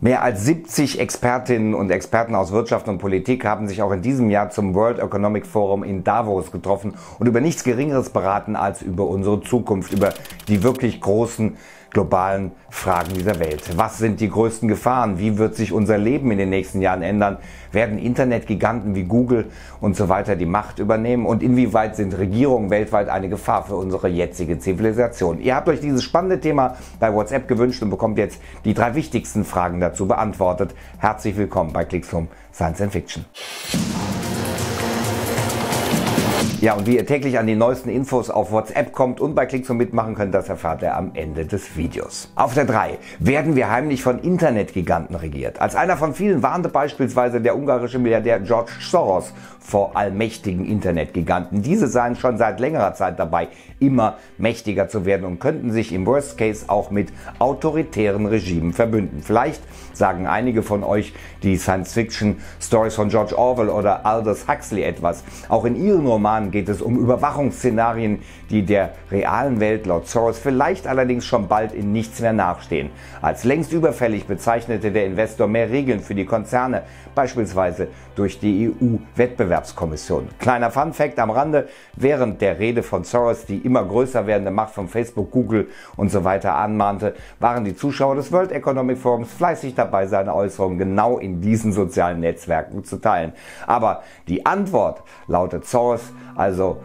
Mehr als 70 Expertinnen und Experten aus Wirtschaft und Politik haben sich auch in diesem Jahr zum World Economic Forum in Davos getroffen und über nichts Geringeres beraten als über unsere Zukunft, über die wirklich großen globalen Fragen dieser Welt. Was sind die größten Gefahren? Wie wird sich unser Leben in den nächsten Jahren ändern? Werden Internetgiganten wie Google und so weiter die Macht übernehmen? Und inwieweit sind Regierungen weltweit eine Gefahr für unsere jetzige Zivilisation? Ihr habt euch dieses spannende Thema bei WhatsApp gewünscht und bekommt jetzt die 3 wichtigsten Fragen dazu beantwortet. Herzlich willkommen bei Clixhome Science and Fiction. Ja, und wie ihr täglich an die neuesten Infos auf WhatsApp kommt und bei Clixhome mitmachen könnt, das erfahrt ihr am Ende des Videos. Auf der 3. Werden wir heimlich von Internetgiganten regiert? Als einer von vielen warnte beispielsweise der ungarische Milliardär George Soros vor allmächtigen Internetgiganten. Diese seien schon seit längerer Zeit dabei, immer mächtiger zu werden und könnten sich im Worst Case auch mit autoritären Regimen verbünden. Vielleicht sagen einige von euch die Science-Fiction-Stories von George Orwell oder Aldous Huxley etwas. Auch in ihren Romanen geht es um Überwachungsszenarien, die der realen Welt laut Soros vielleicht allerdings schon bald in nichts mehr nachstehen. Als längst überfällig bezeichnete der Investor mehr Regeln für die Konzerne, beispielsweise durch die EU-Wettbewerbskommission. Kleiner Fun-Fact am Rande: Während der Rede von Soros die immer größer werdende Macht von Facebook, Google und so weiter anmahnte, waren die Zuschauer des World Economic Forums fleißig dabei, seine Äußerungen genau in diesen sozialen Netzwerken zu teilen. Aber die Antwort lautet Soros also,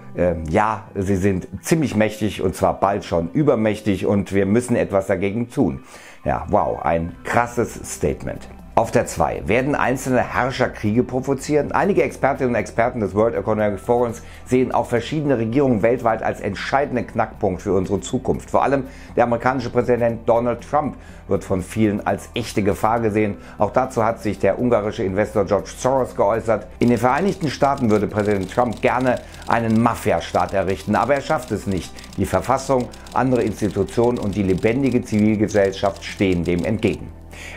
ja, sie sind ziemlich mächtig und zwar bald schon übermächtig und wir müssen etwas dagegen tun. Ja, wow, ein krasses Statement. Auf der 2. Werden einzelne Herrscher Kriege provozieren? Einige Expertinnen und Experten des World Economic Forums sehen auch verschiedene Regierungen weltweit als entscheidenden Knackpunkt für unsere Zukunft. Vor allem der amerikanische Präsident Donald Trump wird von vielen als echte Gefahr gesehen. Auch dazu hat sich der ungarische Investor George Soros geäußert. In den Vereinigten Staaten würde Präsident Trump gerne einen Mafia-Staat errichten, aber er schafft es nicht. Die Verfassung, andere Institutionen und die lebendige Zivilgesellschaft stehen dem entgegen.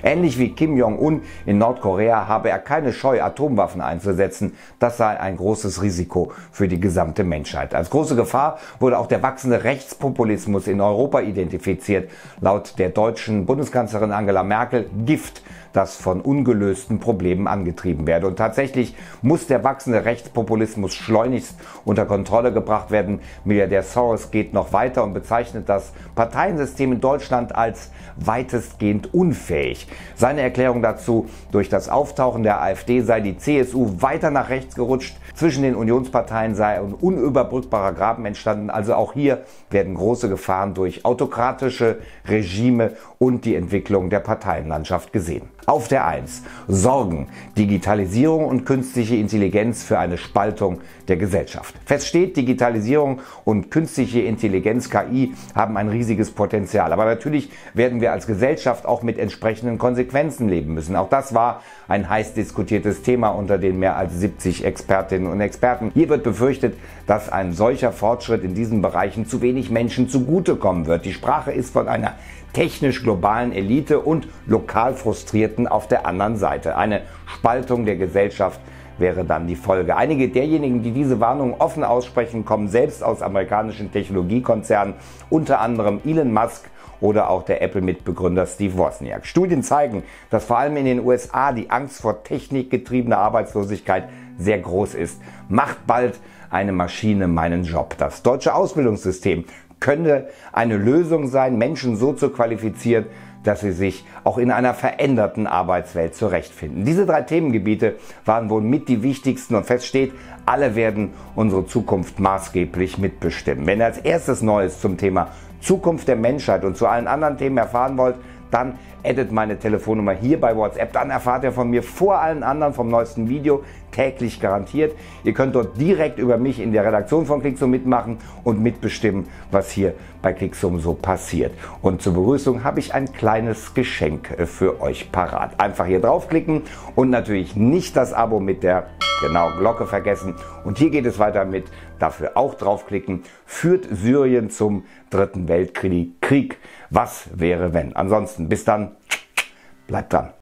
Ähnlich wie Kim Jong-un in Nordkorea habe er keine Scheu, Atomwaffen einzusetzen. Das sei ein großes Risiko für die gesamte Menschheit. Als große Gefahr wurde auch der wachsende Rechtspopulismus in Europa identifiziert. Laut der deutschen Bundeskanzlerin Angela Merkel Gift, das von ungelösten Problemen angetrieben werde. Und tatsächlich muss der wachsende Rechtspopulismus schleunigst unter Kontrolle gebracht werden. Milliardär Soros geht noch weiter und bezeichnet das Parteiensystem in Deutschland als weitestgehend unfähig. Seine Erklärung dazu: Durch das Auftauchen der AfD sei die CSU weiter nach rechts gerutscht. Zwischen den Unionsparteien sei ein unüberbrückbarer Graben entstanden. Also auch hier werden große Gefahren durch autokratische Regime und die Entwicklung der Parteienlandschaft gesehen. Auf der 1. Sorgen: Digitalisierung und künstliche Intelligenz für eine Spaltung der Gesellschaft. Fest steht, Digitalisierung und künstliche Intelligenz, KI, haben ein riesiges Potenzial. Aber natürlich werden wir als Gesellschaft auch mit entsprechenden Konsequenzen leben müssen. Auch das war ein heiß diskutiertes Thema unter den mehr als 70 Expertinnen und Experten. Hier wird befürchtet, dass ein solcher Fortschritt in diesen Bereichen zu wenig Menschen zugutekommen wird. Die Sprache ist von einer technisch globalen Elite und lokal Frustrierten auf der anderen Seite. Eine Spaltung der Gesellschaft wäre dann die Folge. Einige derjenigen, die diese Warnungen offen aussprechen, kommen selbst aus amerikanischen Technologiekonzernen, unter anderem Elon Musk oder auch der Apple-Mitbegründer Steve Wozniak. Studien zeigen, dass vor allem in den USA die Angst vor technikgetriebener Arbeitslosigkeit sehr groß ist. Macht bald eine Maschine meinen Job? Das deutsche Ausbildungssystem könnte eine Lösung sein, Menschen so zu qualifizieren, dass sie sich auch in einer veränderten Arbeitswelt zurechtfinden. Diese 3 Themengebiete waren wohl mit die wichtigsten und fest steht, alle werden unsere Zukunft maßgeblich mitbestimmen. Wenn ihr als erstes Neues zum Thema Zukunft der Menschheit und zu allen anderen Themen erfahren wollt, dann addet meine Telefonnummer hier bei WhatsApp. Dann erfahrt ihr von mir vor allen anderen vom neuesten Video, täglich garantiert. Ihr könnt dort direkt über mich in der Redaktion von Clixhome mitmachen und mitbestimmen, was hier bei Clixhome so passiert. Und zur Begrüßung habe ich ein kleines Geschenk für euch parat. Einfach hier draufklicken und natürlich nicht das Abo mit der Glocke vergessen. Und hier geht es weiter mit, dafür auch draufklicken: Führt Syrien zum 3. Weltkrieg? Was wäre wenn? Ansonsten bis dann, bleibt dran.